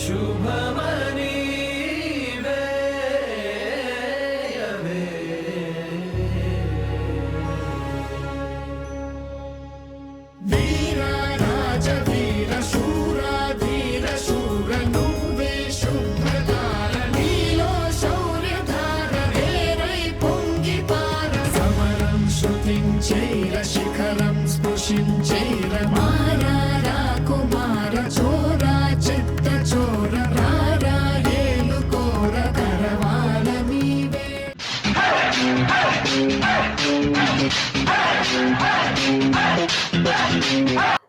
శుభమని వేయవే. వీర రాజ వీర శూర ధీర శూర నువ్వే శుభ్రధార నీలో శౌర్యధార రేరై పొంగి పార సమరం శృతించైర శిఖరం స్పృశించైర మారా కుమార చోర చిత్త చోర రారా ఏలుకోర కరవాల మీవే.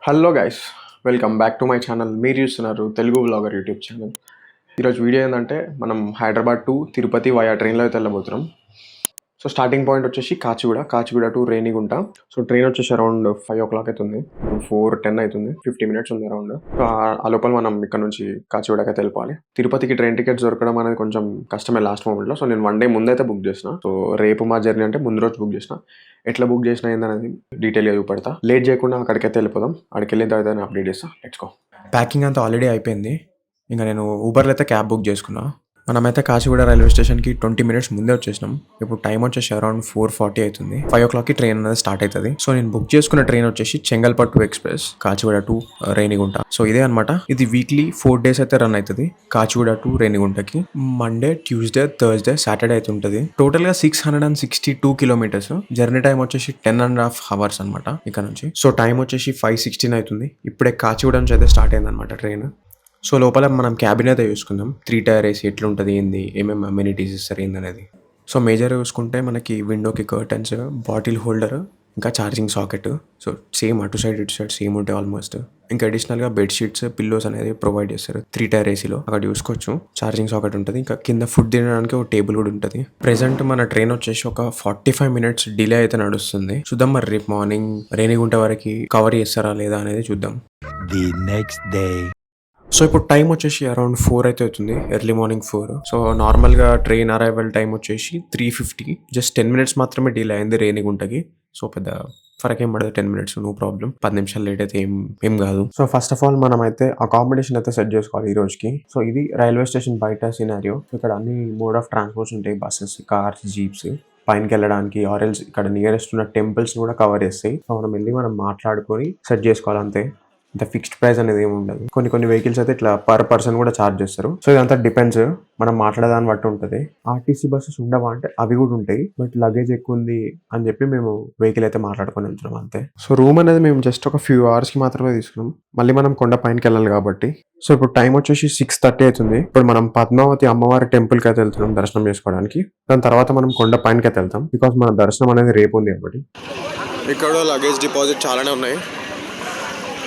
Hello guys, welcome back to my channel. మీరు చూస్తున్నారు తెలుగు వ్లాగర్ యూట్యూబ్ ఛానల్. ఈరోజు వీడియో ఏంటంటే మనం హైదరాబాద్ టు తిరుపతి వయా ట్రైన్లో అయితే వెళ్ళబోతున్నాం. సో స్టార్టింగ్ పాయింట్ వచ్చేసి Kacheguda to Renigunta. So train వచ్చేసి అరౌండ్ 5 o'clock అవుతుంది, 4:10 అవుతుంది, 50 minutes ఉంది అరౌండ్. సో ఆ లోపల మనం ఇక్కడ నుంచి కాచిగూడకి అయితే వెళ్ళిపోవాలి. తిరుపతికి ట్రైన్ టికెట్స్ దొరకడం అనేది కొంచెం కష్టమే లాస్ట్ మూమెంట్లో. సో నేను 1 day ముందైతే బుక్ చేసిన. సో రేపు మా జర్నీ అంటే ముందు రోజు బుక్ చేసిన. ఎట్లా బుక్ చేసిన ఏందనేది డీటెయిల్గా చూపెడతా. లేట్ చేయకుండా అక్కడికైతే వెళ్ళిపోదాం. అక్కడికి వెళ్ళిన తర్వాత నేను అప్డేట్ చేస్తాను. Let's go. ప్యాకింగ్ అంతా ఆల్రెడీ అయిపోయింది. ఇంకా నేను ఊబర్లో అయితే క్యాబ్ బుక్ చేసుకున్నా. మనమైతే కాచిగూడ రైల్వే స్టేషన్కి 20 minutes ముందే వచ్చేసినాం. ఇప్పుడు టైం వచ్చేసి అరౌండ్ 4:40 అవుతుంది. 5 o'clockకి ట్రైన్ అనేది స్టార్ట్ అవుతుంది. సో నేను బుక్ చేసుకున్న ట్రైన్ వచ్చేసి Chengalpattu express, Kacheguda to Renigunta. So ఇదే అనమాట. ఇది వీక్లీ 4 days అయితే రన్ అవుతుంది కాచిగూడ టు రేణిగుంటకి. మండే, ట్యూస్డే, థర్స్డే, సాటర్డే అయితే ఉంటుంది. టోటల్గా 662 kilometers. జర్నీ టైం వచ్చేసి 10.5 hours అనమాట ఇక్కడ నుంచి. సో టైం వచ్చేసి 5:16 అవుతుంది. ఇప్పుడే కాచిగూడ నుంచి అయితే స్టార్ట్ అయింది అనమాట ట్రైన్. సో లోపల మనం క్యాబిన్ అయితే చూసుకుందాం. 3 tier AC ఎట్లుంటుంది, ఏంది, ఏమేమి అమ్యూనిటీస్ ఇస్తారు ఏందనేది. సో మేజర్ చూసుకుంటే మనకి విండోకి కర్టన్స్, బాటిల్ హోల్డర్, ఇంకా ఛార్జింగ్ సాకెట్. సో సేమ్ అటు సైడ్ ఇటు సైడ్ సేమ్ ఉంటాయి ఆల్మోస్ట్. ఇంకా అడిషనల్గా బెడ్షీట్స్, పిల్లోస్ అనేది ప్రొవైడ్ చేస్తారు 3 tier ACలో. అక్కడ చూసుకోవచ్చు ఛార్జింగ్ సాకెట్ ఉంటుంది. ఇంకా కింద ఫుడ్ తినడానికి ఒక టేబుల్ కూడా ఉంటుంది. ప్రెసెంట్ మన ట్రైన్ వచ్చేసి ఒక 45 minutes డిలే అయితే నడుస్తుంది. చూద్దాం మరి రేపు మార్నింగ్ రేణిగుంట వరకు కవర్ చేస్తారా లేదా అనేది చూద్దాం. The next day. సో ఇప్పుడు టైం వచ్చేసి అరౌండ్ 4 అయితే అవుతుంది, ఎర్లీ మార్నింగ్ 4. సో నార్మల్గా ట్రైన్ అరైవల్ టైం వచ్చేసి 3:50. జస్ట్ 10 minutes మాత్రమే డిలే అయింది రేణిగుంటకి. సో పెద్ద ఫరక్ ఏం పడదు, 10 minutes, నో ప్రాబ్లం. 10 నిమిషాలు లేట్ అయితే ఏం కాదు. సో ఫస్ట్ ఆఫ్ ఆల్ మనం అయితే అకామిడేషన్ అయితే సెట్ చేసుకోవాలి ఈ రోజుకి. సో ఇది రైల్వే స్టేషన్ బయట సినారియో. ఇక్కడ అన్ని మోడ్ ఆఫ్ ట్రాన్స్పోర్ట్స్ ఉంటాయి, బస్సెస్, కార్స్, జీప్స్. పైనకి వెళ్ళడానికి ఆరెల్స్ ఇక్కడ నియరెస్ట్ ఉన్న టెంపుల్స్ కూడా కవర్ చేస్తాయి. సో మనం మాట్లాడుకొని సెట్ చేసుకోవాలి అంతే. ఇంత ఫిక్స్డ్ ప్రైస్ అనేది ఏమి ఉండదు. కొన్ని వెహికల్స్ అయితే ఇట్లా పర్ పర్సన్ కూడా ఛార్జ్ చేస్తారు. సో ఇదంతా డిపెండ్స్, మనం మాట్లాడేదాన్ని బట్టి ఉంటుంది. ఆర్టీసీ బస్సెస్ ఉండవా అంటే అవి కూడా ఉంటాయి, బట్ లగేజ్ ఎక్కువ ఉంది అని చెప్పి మేము వెహికల్ అయితే మాట్లాడుకొని వెళ్తున్నాం అంతే. సో రూమ్ అనేది మేము జస్ట్ ఒక few hours కి మాత్రమే తీసుకున్నాం. మళ్ళీ మనం కొండ పైనకి వెళ్ళాలి కాబట్టి. సో ఇప్పుడు టైం వచ్చేసి 6:30 అవుతుంది. ఇప్పుడు మనం పద్మావతి అమ్మవారి టెంపుల్కి అయితే వెళ్తున్నాం దర్శనం చేసుకోవడానికి. దాని తర్వాత మనం కొండ పైనకి అయితే వెళ్తాం, బికాస్ మన దర్శనం అనేది రేపు ఉంది కాబట్టి. ఇక్కడ లగేజ్ డిపాజిట్ చాలానే ఉన్నాయి.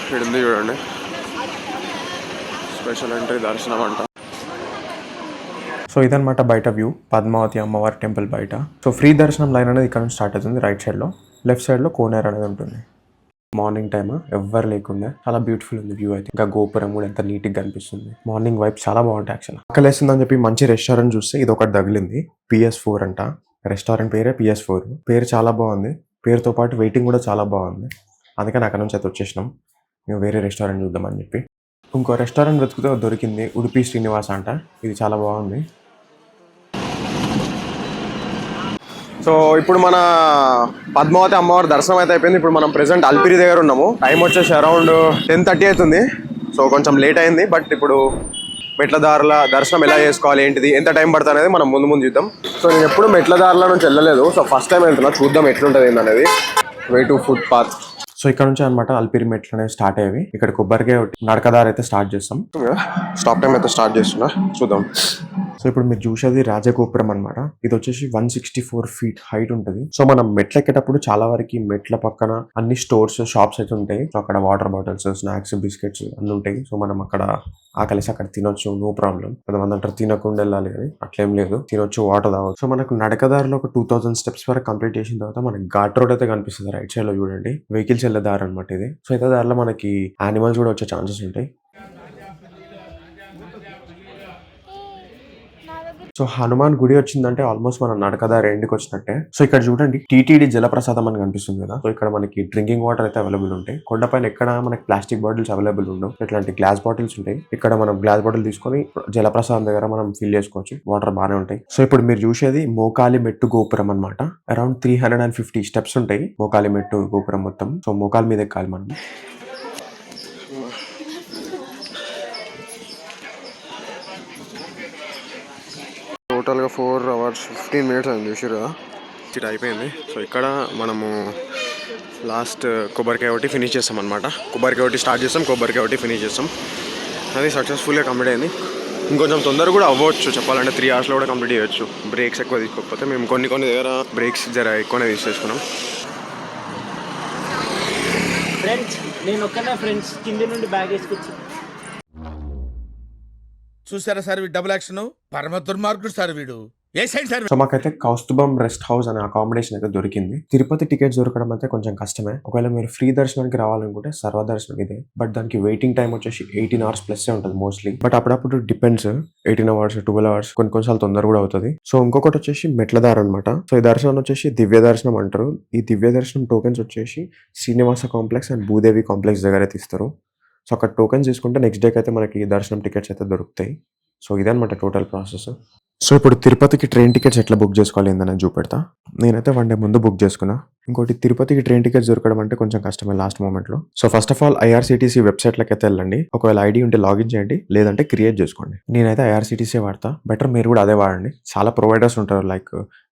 ఇక్కడ ఉంది చూడండి, స్పెషల్ ఎంట్రీ దర్శనం అంట. సో ఇదనమాట బయట వ్యూ, పద్మావతి అమ్మవారి టెంపుల్ బయట. సో ఫ్రీ దర్శనం లైన్ అనేది ఇక్కడ నుంచి స్టార్ట్ అవుతుంది. రైట్ సైడ్లో, లెఫ్ట్ సైడ్లో కోనేరు అనేది ఉంటుంది. మార్నింగ్ టైమ్ ఎవ్వరు లేకుండా చాలా బ్యూటిఫుల్ ఉంది వ్యూ అయితే. ఇంకా గోపురం కూడా ఎంత నీట్గా కనిపిస్తుంది. మార్నింగ్ వైబ్ చాలా బాగుంటాయి. యాక్చువల్ ఆకలేస్తుందని చెప్పి మంచి రెస్టారెంట్ చూస్తే ఇది ఒకటి తగిలింది. PS4 అంట రెస్టారెంట్ పేరే. PS4 పేరు చాలా బాగుంది. పేరుతో పాటు వెయిటింగ్ కూడా చాలా బాగుంది. అందుకని అక్కడ నుంచి అయితే వచ్చేసినాం. మేము వేరే రెస్టారెంట్ చూద్దామని చెప్పి. ఇంకో రెస్టారెంట్ వెతుకుతే దొరికింది, ఉడిపి శ్రీనివాస అంట. ఇది చాలా బాగుంది. సో ఇప్పుడు మన పద్మావతి అమ్మవారి దర్శనం అయితే అయిపోయింది. ఇప్పుడు మనం ప్రెసెంట్ అల్పిరి దగ్గర ఉన్నాము. టైం వచ్చేసి అరౌండ్ 10:30 అవుతుంది. సో కొంచెం లేట్ అయింది, బట్ ఇప్పుడు మెట్ల దారుల దర్శనం ఎలా చేసుకోవాలి, ఏంటిది, ఎంత టైం పడుతుంది అనేది మనం ముందు చూద్దాం. సో నేను ఎప్పుడు మెట్ల దారుల నుంచి వెళ్ళలేదు. సో ఫస్ట్ టైం వెళ్తున్నా, చూద్దాం ఎట్లుంటుంది ఏంటనేది. Way to foot path. So ఇక్కడ నుంచి అనమాట అల్పిరి మెట్లు అనేవి స్టార్ట్ అయ్యేవి. ఇక్కడ కొబ్బరికాయ నడకదారి అయితే స్టార్ట్ చేస్తాం. స్టాప్ టైం అయితే స్టార్ట్ చేస్తున్నా, చూద్దాం. సో ఇప్పుడు మీరు చూసేది రాజగోపురం అనమాట. ఇది వచ్చేసి 164 feet హైట్ ఉంటుంది. సో మనం మెట్లు ఎక్కేటప్పుడు చాలా వరకు మెట్ల పక్కన అన్ని స్టోర్స్, షాప్స్ అయితే ఉంటాయి. సో అక్కడ వాటర్ బాటిల్స్, స్నాక్స్, బిస్కెట్స్ అన్ని ఉంటాయి. సో మనం అక్కడ ఆకలిసి అక్కడ తినొచ్చు, నో ప్రాబ్లం. కొంతమంది అంటారు తినకుండా వెళ్ళాలి అని, అట్లేం లేదు, తినొచ్చు, వాటర్ తాగొచ్చు. సో మనకు నడకదారిలో ఒక 2000 steps వరకు కంప్లీట్ చేసిన తర్వాత మనకి ఘాట్ రోడ్ అయితే కనిపిస్తుంది రైట్ సైడ్ లో. చూడండి, వెహికల్స్ వెళ్ళే దారి అనమాట ఇది. సో ఇదే దారిలో మనకి యానిమల్స్ కూడా వచ్చే ఛాన్సెస్ ఉంటాయి. సో హనుమాన్ గుడి వచ్చిందంటే ఆల్మోస్ట్ మనం నడకదారి ఎండ్కి వచ్చినట్టే. సో ఇక్కడ చూడండి టీటీడీ జలప్రసాదం అని కనిపిస్తుంది కదా. సో ఇక్కడ మనకి డ్రింకింగ్ వాటర్ అయితే అవైలబుల్ ఉంటాయి. కొండపైన ఎక్కడ మనకి ప్లాస్టిక్ బాటిల్స్ అవైలబుల్ ఉండవు, ఇట్లాంటి గ్లాస్ బాటిల్స్ ఉంటాయి. ఇక్కడ మనం గ్లాస్ బాటిల్ తీసుకొని జలప్రసాదం దగ్గర మనం ఫిల్ చేసుకోవచ్చు. వాటర్ బాగానే ఉంటాయి. సో ఇప్పుడు మీరు చూసేది మోకాలి మెట్టు గోపురం అనమాట. అరౌండ్ 350 స్టెప్స్ ఉంటాయి మోకాలి మెట్టు గోపురం మొత్తం. సో మోకాలి మీద ఎక్కాలి మనం. టోటల్గా 4 hours 15 minutes అయింది చూసారు కదా. ఇటు అయిపోయింది. సో ఇక్కడ మనము లాస్ట్ కొబ్బరికాయ ఒకటి ఫినిష్ చేస్తాం అనమాట. కొబ్బరికాయ ఒకటి స్టార్ట్ చేస్తాం, కొబ్బరికాయ ఒకటి ఫినిష్ చేస్తాం. అది సక్సెస్ఫుల్గా కంప్లీట్ అయింది. ఇంకొంచెం తొందర కూడా అవ్వచ్చు చెప్పాలంటే, 3 hours కూడా కంప్లీట్ చేయొచ్చు బ్రేక్స్ ఎక్కువ తీసుకోకపోతే. మేము కొన్ని దగ్గర బ్రేక్స్ జర ఎక్కువనే తీసేసుకున్నాం. ఫ్రెండ్స్ నేను ఒక్కనే ఫ్రెండ్స్ కింది నుండి బ్యాగ్ వేసుకొచ్చి చూసారా సార్ వీడు డబుల్ యాక్షన్ పరమ దుర్మార్గుడు సార్ వీడు. ఏ సైడ్ సార్? సో మాకైతే కౌస్తుభం రెస్ట్ హౌస్ అనే అకామిడేషన్ అయితే దొరికింది. తిరుపతి టికెట్స్ దొరకడం అయితే కొంచెం కష్టమే. ఒకవేళ మీరు ఫ్రీ దర్శనానికి రావాలనుకుంటే సర్వదర్శనం ఇదే, బట్ దానికి వెయిటింగ్ టైం వచ్చేసి 18 hours ప్లస్ ఉంటుంది మోస్ట్లీ. బట్ అప్పుడప్పుడు డిపెండ్స్, 18 hours 12 hours కొన్నిసార్లు తొందర కూడా అవుతుంది. సో ఇంకొకటి వచ్చేసి మెట్లదారు అనమాట. సో ఈ దర్శనం వచ్చేసి దివ్య దర్శనం అంటారు. ఈ దివ్య దర్శనం టోకెన్స్ వచ్చేసి Srinivasa complex and Bhudevi complex దగ్గర అయితే ఇస్తారు. సో అక్కడ టోకెన్స్ తీసుకుంటే నెక్స్ట్ డేకి అయితే మనకి దర్శనం టికెట్స్ అయితే దొరుకుతాయి. సో ఇదనమాట టోటల్ ప్రాసెస్. సో ఇప్పుడు తిరుపతికి ట్రైన్ టికెట్స్ ఎట్లా బుక్ చేసుకోవాలి ఏందని చూపెడతా. నేనైతే 1 day ముందు బుక్ చేసుకున్నా. ఇంకోటి తిరుపతికి ట్రైన్ టికెట్స్ దొరకడం అంటే కొంచెం కష్టమే లాస్ట్ మూమెంట్ లో. So first of all IRCTC website లకి అయితే వెళ్ళండి. ఒకవేళ ఐడి ఉంటే లాగిన్ చేయండి, లేదంటే క్రియేట్ చేసుకోండి. నేనైతే ఐఆర్సీటీసీ వాడతా. బెటర్ మీరు కూడా అదే వాడండి. చాలా ప్రొవైడర్స్ ఉంటారు, like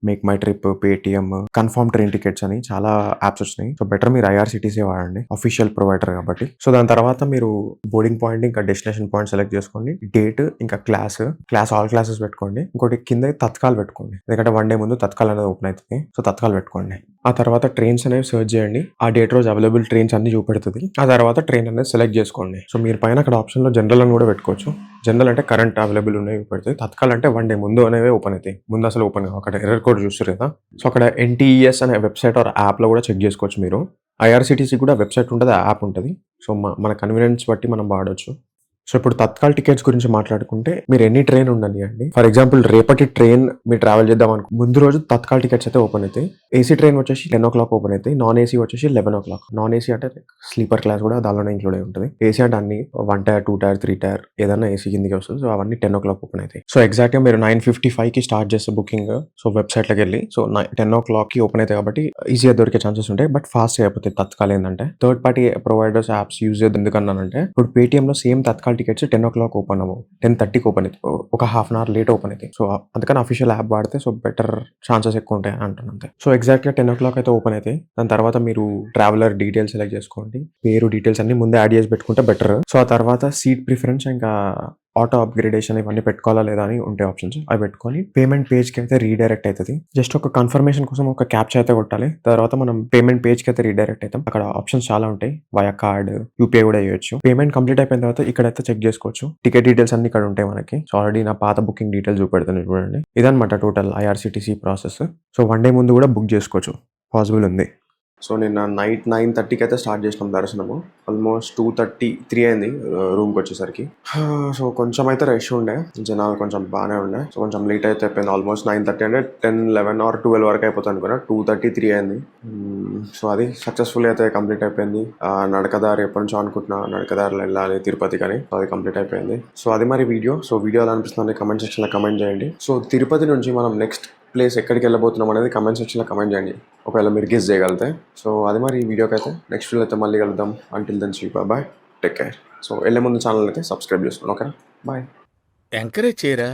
make my trip, Paytm, confirm train tickets అని చాలా యాప్స్ వచ్చినాయి. సో బెటర్ మీరు ఐఆర్సీటీసీ వాడండి, అఫీషియల్ ప్రొవైడర్ కాబట్టి. సో దాని తర్వాత మీరు బోర్డింగ్ పాయింట్ ఇంకా డెస్టినేషన్ పాయింట్ సెలెక్ట్ చేసుకోండి. డేట్ ఇంకా క్లాస్ ఆల్ క్లాసెస్ పెట్టుకోండి. ఇంకోటి కింద తత్కాల్ పెట్టుకోండి, ఎందుకంటే 1 day ముందు తత్కాల్ అనేది ఓపెన్ అవుతుంది. సో తత్కాల్ పెట్టుకోండి. ఆ తర్వాత ట్రైన్స్ అనేవి సెర్చ్ చేయండి. ఆ డేట్ రోజు అవైలబుల్ ట్రైన్స్ అన్ని చూపెడుతుంది. ఆ తర్వాత ట్రైన్ అనేది సెలెక్ట్ చేసుకోండి. సో మీరు పైన అక్కడ ఆప్షన్ లో జనరల్ అని కూడా పెట్టుకోవచ్చు. జనరల్ అంటే కరెంట్ అవైలబుల్ ఉన్నాయి పెడుతుంది. తత్కాల్ అంటే 1 day ముందు అనేవి ఓపెన్ అవుతాయి. ముందు అసలు ఓపెన్ అక్కడ ఎర్రర్ కోడ్ చూస్తారు కదా. సో అక్కడ NTES అనే వెబ్సైట్ ఆర్ యాప్ లో కూడా చెక్ చేసుకోవచ్చు మీరు. ఐఆర్సీటీసీ కూడా వెబ్సైట్ ఉంటుంది, యాప్ ఉంటుంది. సో మన కన్వీనియన్స్ బట్టి మనం వాడవచ్చు. సో ఇప్పుడు తత్కాల్ టికెట్స్ గురించి మాట్లాడుకుంటే మీరు ఎన్ని ట్రైన్ ఉండని అండి. ఫర్ ఎగ్జాంపుల్ రేపటి ట్రైన్ మీరు ట్రావెల్ చేద్దాం అనుకో, ముందు రోజు తత్కాల్ టికెట్స్ అయితే ఓపెన్ అవుతాయి. ఏసీ ట్రైన్ వచ్చేసి 10 o'clock ఓపెన్ అవుతాయి. నాన్ ఏసీ వచ్చేసి 11 o'clock. నాన్ ఏసీ అంటే స్లీపర్ క్లాస్ కూడా దానిలోనే ఇంక్లూడ్ అయి ఉంటుంది. ఏసీ అంటే అన్ని 1 tier 2 tier 3 tier ఏదైనా ఏసీ కిందకి వస్తుంది. సో అవన్నీ 10 o'clock ఓపెన్ అవుతాయి. సో ఎగ్జాక్ట్ గా మీరు 9:55 స్టార్ట్ చేస్తే బుకింగ్, సో వెబ్సైట్ లోకి వెళ్ళి సో 10 o'clock ఓపెన్ అవుతాయి కాబట్టి ఈజీగా దొరికే ఛాన్సెస్ ఉంటాయి. బట్ ఫాస్ట్ అయిపోతాయి. తత్కాల్ ఏంటంటే third party providers apps use చేద్దాం. ఎందుకన్నానంటే ఇప్పుడు పేటిఎం లో same Tatkal tickets 10 o'clock open అవ్వవు, 10:30 ఓపెన్ అవుతాయి. ఒక ½ hour లేట్ ఓపెన్ అవుతాయి. సో అందుకని అఫీషియల్ యాప్ వాడితే సో బెటర్ ఛాన్సెస్ ఎక్కువ ఉంటాయి అంటాను అంతే. సో ఎగ్జాక్ట్ గా 10 o'clock అయితే ఓపెన్ అవుతాయి. దాని తర్వాత మీరు ట్రావెలర్ డీటెయిల్స్ సెలెక్ట్ చేసుకోండి. పేరు డీటెయిల్స్ అన్ని ముందే యాడ్ చేసి పెట్టుకుంటే బెటర్. సో ఆ తర్వాత సీట్ ప్రిఫరెన్స్ ఇంకా ఆటో అప్గ్రేడేషన్ ఇవన్నీ పెట్టుకోవాలా లేదా అని ఉంటే ఆప్షన్స్ అవి పెట్టుకొని పేమెంట్ పేజ్ కి అయితే రీడైరెక్ట్ అవుతుంది. జస్ట్ ఒక కన్ఫర్మేషన్ కోసం ఒక క్యాప్చా అయితే కొట్టాలి. తర్వాత మనం పేమెంట్ పేజ్ కి అయితే రీడైరెక్ట్ అవుతాం. అక్కడ ఆప్షన్స్ చాలా ఉంటాయి, వయా కార్డ్, యూపీఐ కూడా చేయొచ్చు. పేమెంట్ కంప్లీట్ అయిపోయిన తర్వాత ఇక్కడైతే చెక్ చేసుకోవచ్చు. టికెట్ డీటెయిల్స్ అన్ని ఇక్కడ ఉంటాయి మనకి. సో ఆల్రెడీ నా పాత బుకింగ్ డీటెయిల్స్ చూపెడతాను చూడండి. ఇదన్నమాట total IRCTC process. So 1 day ముందు కూడా బుక్ చేసుకోవచ్చు, పాసిబుల్ ఉంది. సో నిన్న నైట్ 9:30కి అయితే స్టార్ట్ చేసినాం దర్శనము. ఆల్మోస్ట్ 2:33 అయింది రూమ్కి వచ్చేసరికి. సో కొంచెం అయితే రష్ ఉండే, జనాలు కొంచెం బాగానే ఉండే. సో కొంచెం లేట్ అయితే అయిపోయింది. ఆల్మోస్ట్ 9:30 అంటే 10, 11 or 12 వరకు అయిపోతుంది అనుకున్నా. 2:33 అయింది. సో అది సక్సెస్ఫుల్ అయితే కంప్లీట్ అయిపోయింది. నడకదారి ఎప్పటి నుంచో అనుకుంటున్నా నడకదారిలో వెళ్ళాలి తిరుపతి కానీ, సో అది కంప్లీట్ అయిపోయింది. సో అది మరి వీడియో. సో వీడియో ఎలా అనిపిస్తుంది కమెంట్ సెక్షన్లో కమెంట్ చేయండి. సో తిరుపతి నుంచి మనం నెక్స్ట్ ప్లేస్ ఎక్కడికి వెళ్ళబోతున్నాం అనేది కమెంట్ సెక్షన్లో కమెంట్ చేయండి, ఒకవేళ మీరు గెస్ చేయగలిగితే. సో అది మరి ఈ వీడియోకి అయితే. నెక్స్ట్ వీడియో అయితే మళ్ళీ కలుద్దాం. అంటిల్ దెన్ స్వీప్ బాయ్, టేక్ కేర్. సో వెళ్ళే ముందు ఛానల్ అయితే సబ్స్క్రైబ్ చేసుకోండి. ఓకేనా, బాయ్. ఎంకరేజ్ చేయరా.